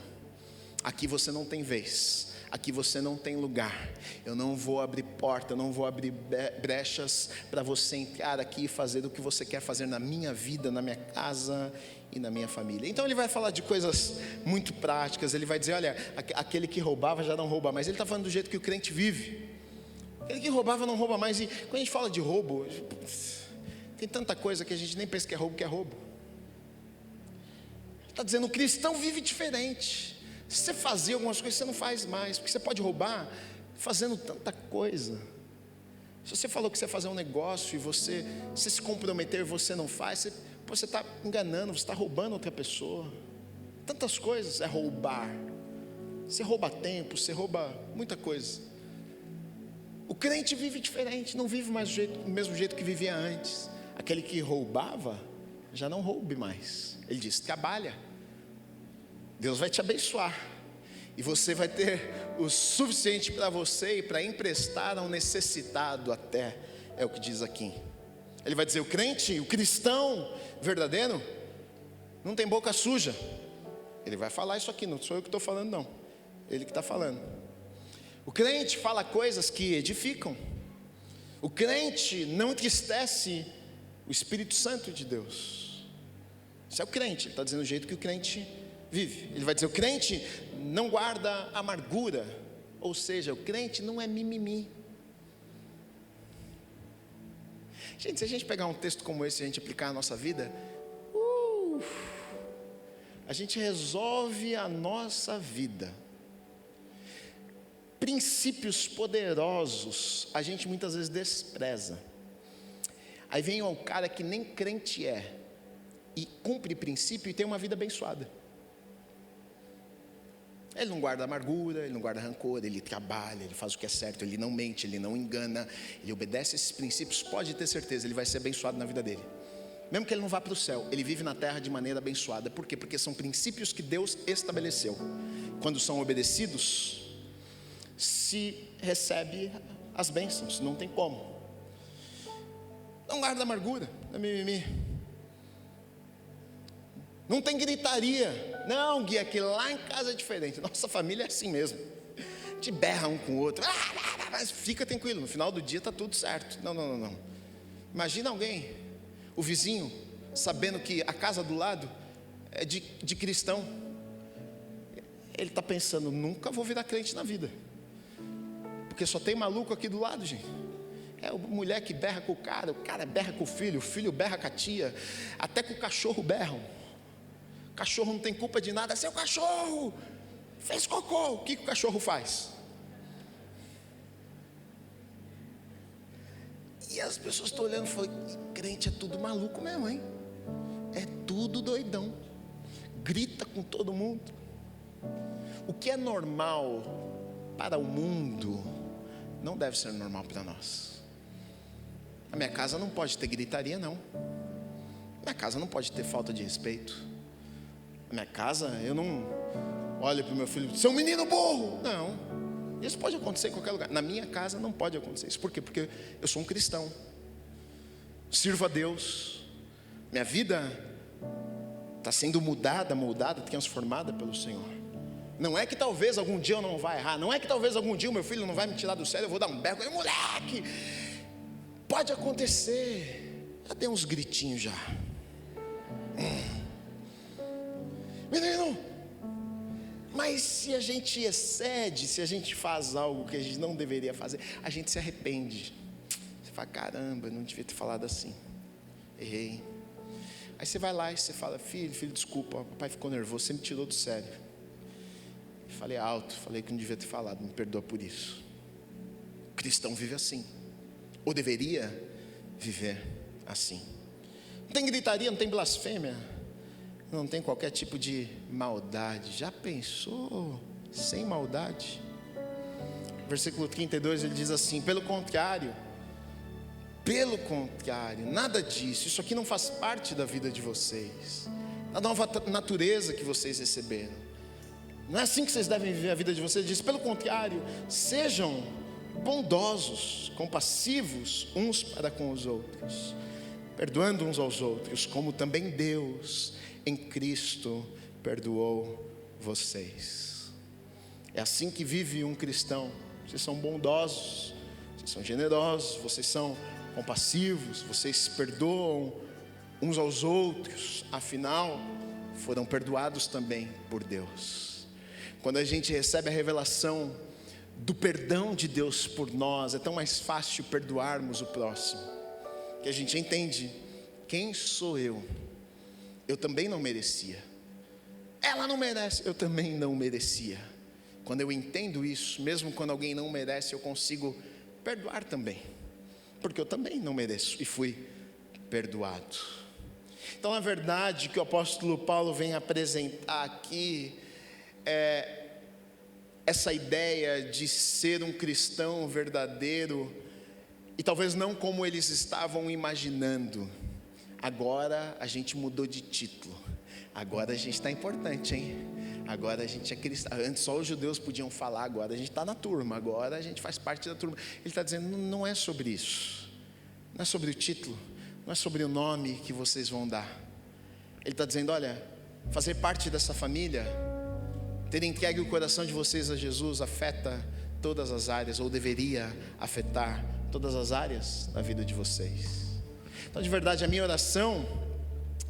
aqui você não tem vez, aqui você não tem lugar. Eu não vou abrir porta, eu não vou abrir brechas para você entrar aqui e fazer o que você quer fazer na minha vida, na minha casa e na minha família. Então ele vai falar de coisas muito práticas. Ele vai dizer: olha, aquele que roubava já não rouba mais. Ele está falando do jeito que o crente vive. Aquele que roubava não rouba mais. E quando a gente fala de roubo, tem tanta coisa que a gente nem pensa que é roubo, Ele está dizendo: o cristão vive diferente. Se você fazia algumas coisas, você não faz mais, porque você pode roubar fazendo tanta coisa. Se você falou que você ia fazer um negócio e você se comprometer e você não faz, você está enganando, você está roubando outra pessoa. Tantas coisas é roubar. Você rouba tempo, você rouba muita coisa. O crente vive diferente, não vive mais do mesmo jeito que vivia antes. Aquele que roubava, já não roube mais. Ele diz: trabalha, Deus vai te abençoar, e você vai ter o suficiente para você e para emprestar ao necessitado até, é o que diz aqui. Ele vai dizer: o crente, o cristão verdadeiro, não tem boca suja. Ele vai falar isso aqui, não sou eu que estou falando não, ele que está falando. O crente fala coisas que edificam. O crente não entristece o Espírito Santo de Deus. Isso é o crente, ele está dizendo o jeito que o crente vive. Ele vai dizer: o crente não guarda amargura, ou seja, o crente não é mimimi. Gente, se a gente pegar um texto como esse e a gente aplicar na nossa vida, a gente resolve a nossa vida. Princípios poderosos a gente muitas vezes despreza. Aí vem o cara que nem crente é e cumpre princípio e tem uma vida abençoada. Ele não guarda amargura, ele não guarda rancor, ele trabalha, ele faz o que é certo, ele não mente, ele não engana, ele obedece esses princípios. Pode ter certeza, ele vai ser abençoado na vida dele. Mesmo que ele não vá para o céu, ele vive na terra de maneira abençoada. Por quê? Porque são princípios que Deus estabeleceu. Quando são obedecidos, se recebe as bênçãos, não tem como. Não guarda amargura, não é mimimi. Não tem gritaria. Não, Gui, que lá em casa é diferente. Nossa família é assim mesmo. A gente berra um com o outro. Mas fica tranquilo, no final do dia está tudo certo. Não. Imagina alguém, o vizinho, sabendo que a casa do lado é de cristão. Ele está pensando: nunca vou virar crente na vida, porque só tem maluco aqui do lado, gente. É a mulher que berra com o cara berra com o filho berra com a tia, até com o cachorro berram. O cachorro não tem culpa de nada. Seu cachorro fez cocô, o que o cachorro faz? E as pessoas estão olhando e falam: crente é tudo maluco mesmo, hein? É tudo doidão, grita com todo mundo. O que é normal para o mundo não deve ser normal para nós. A minha casa não pode ter gritaria, não. A minha casa não pode ter falta de respeito. Na minha casa, eu não olho para o meu filho: seu menino burro. Não, isso pode acontecer em qualquer lugar. Na minha casa não pode acontecer isso. Por quê? Porque eu sou um cristão, sirvo a Deus, minha vida está sendo mudada, moldada, transformada pelo Senhor. Não é que talvez algum dia eu não vá errar, não é que talvez algum dia o meu filho não vai me tirar do sério, eu vou dar um berro: moleque, pode acontecer. Já dei uns gritinhos já. Menino, Mas se a gente excede, se a gente faz algo que a gente não deveria fazer, a gente se arrepende. Você fala, caramba, eu não devia ter falado assim, errei. Aí você vai lá e você fala, filho, desculpa, o papai ficou nervoso, você me tirou do sério. Falei alto, falei que não devia ter falado, me perdoa por isso. O cristão vive assim, ou deveria viver assim. Não tem gritaria, não tem blasfêmia, não tem qualquer tipo de maldade. Já pensou sem maldade? Versículo 32 ele diz assim, pelo contrário, nada disso, isso aqui não faz parte da vida de vocês, da nova natureza que vocês receberam. Não é assim que vocês devem viver a vida de vocês. Ele diz, pelo contrário, sejam bondosos, compassivos uns para com os outros, perdoando uns aos outros, como também Deus em Cristo perdoou vocês. É assim que vive um cristão. Vocês são bondosos, vocês são generosos, vocês são compassivos, vocês perdoam uns aos outros, afinal, foram perdoados também por Deus. Quando a gente recebe a revelação do perdão de Deus por nós, é tão mais fácil perdoarmos o próximo, que a gente entende, quem sou eu? Eu também não merecia, ela não merece, eu também não merecia. Quando eu entendo isso, mesmo quando alguém não merece, eu consigo perdoar também, porque eu também não mereço e fui perdoado. Então, na verdade, o que o apóstolo Paulo vem apresentar aqui é essa ideia de ser um cristão verdadeiro, e talvez não como eles estavam imaginando. Agora a gente mudou de título, agora a gente está importante, hein? Agora a gente é cristão. Antes só os judeus podiam falar, agora a gente está na turma, agora a gente faz parte da turma. Ele está dizendo, não é sobre isso, não é sobre o título, não é sobre o nome que vocês vão dar. Ele está dizendo, olha, fazer parte dessa família, ter entregue o coração de vocês a Jesus afeta todas as áreas, ou deveria afetar todas as áreas da vida de vocês. Então, de verdade, a minha oração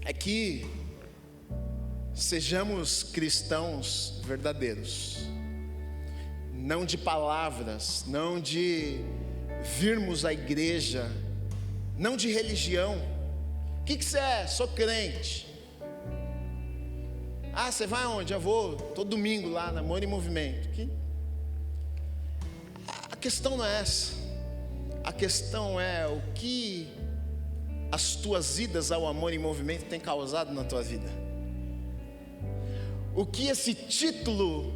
é que sejamos cristãos verdadeiros, não de palavras, não de virmos à igreja, não de religião. O que você é? Sou crente. Ah, você vai aonde? Eu vou todo domingo lá na Amor em Movimento. A questão não é essa. A questão é o que as tuas idas ao Amor em Movimento têm causado na tua vida. O que esse título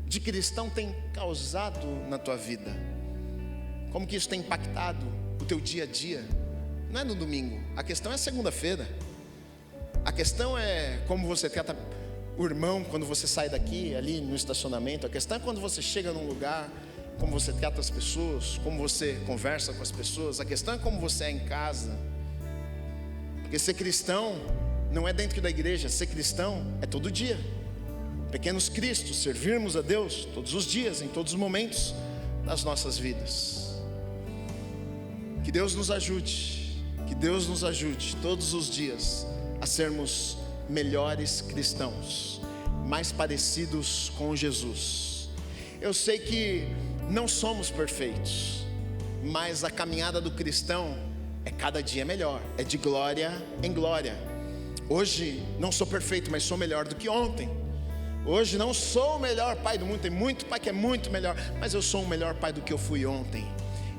de cristão tem causado na tua vida? Como que isso tem impactado o teu dia a dia? Não é no domingo, a questão é segunda-feira. A questão é como você trata o irmão quando você sai daqui, ali no estacionamento. A questão é quando você chega num lugar, como você trata as pessoas, como você conversa com as pessoas. A questão é como você é em casa. Porque ser cristão não é dentro da igreja, ser cristão é todo dia. Pequenos cristos, servirmos a Deus todos os dias, em todos os momentos das nossas vidas. Que Deus nos ajude todos os dias a sermos melhores cristãos, mais parecidos com Jesus. Eu sei que não somos perfeitos, mas a caminhada do cristão é cada dia melhor, é de glória em glória. Hoje não sou perfeito, mas sou melhor do que ontem. Hoje não sou o melhor pai do mundo, tem muito pai que é muito melhor, mas eu sou um melhor pai do que eu fui ontem.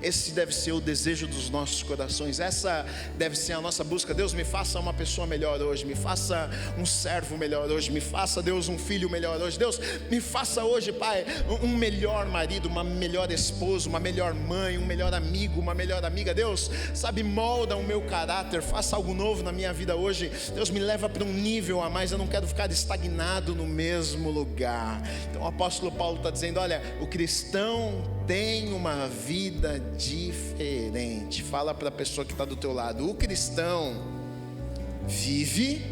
Esse deve ser o desejo dos nossos corações, essa deve ser a nossa busca. Deus, me faça uma pessoa melhor hoje, me faça um servo melhor hoje, me faça, Deus, um filho melhor hoje. Deus, me faça hoje, Pai, um melhor marido, uma melhor esposa, uma melhor mãe, um melhor amigo, uma melhor amiga. Deus, sabe, molda o meu caráter, faça algo novo na minha vida hoje. Deus, me leva para um nível a mais, eu não quero ficar estagnado no mesmo lugar. Então o apóstolo Paulo está dizendo, olha, o cristão tem uma vida diferente. Fala para a pessoa que está do teu lado, o cristão vive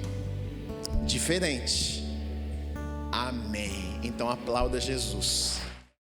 diferente. Amém. Então aplauda Jesus.